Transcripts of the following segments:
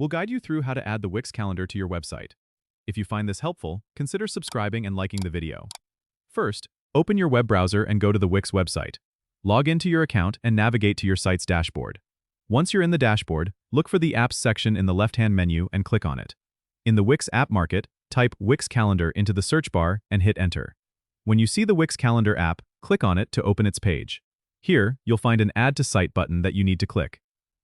we'll guide you through how to add the Wix calendar to your website. If you find this helpful, consider subscribing and liking the video. First, open your web browser and go to the Wix website. Log into your account and navigate to your site's dashboard. Once you're in the dashboard, look for the Apps section in the left-hand menu and click on it. In the Wix app market, type Wix Calendar into the search bar and hit Enter. When you see the Wix Calendar app, click on it to open its page. Here, you'll find an Add to Site button that you need to click.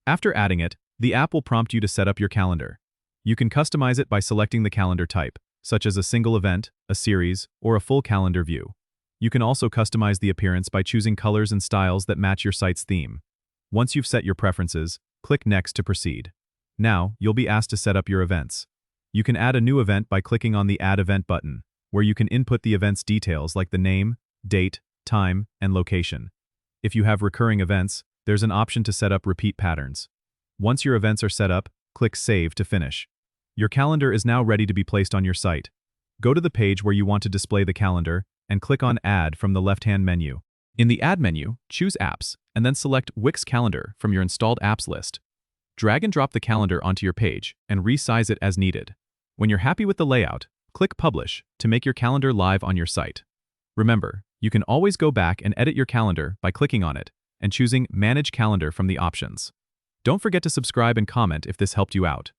After adding it, the app will prompt you to set up your calendar. You can customize it by selecting the calendar type, such as a single event, a series, or a full calendar view. You can also customize the appearance by choosing colors and styles that match your site's theme. Once you've set your preferences, click Next to proceed. Now, you'll be asked to set up your events. You can add a new event by clicking on the Add Event button, where you can input the event's details like the name, date, time, and location. If you have recurring events, there's an option to set up repeat patterns. Once your events are set up, click Save to finish. Your calendar is now ready to be placed on your site. Go to the page where you want to display the calendar and click on Add from the left-hand menu. In the Add menu, choose Apps and then select Wix Calendar from your installed apps list. Drag and drop the calendar onto your page and resize it as needed. When you're happy with the layout, click Publish to make your calendar live on your site. Remember, you can always go back and edit your calendar by clicking on it and choosing Manage Calendar from the options. Don't forget to subscribe and comment if this helped you out.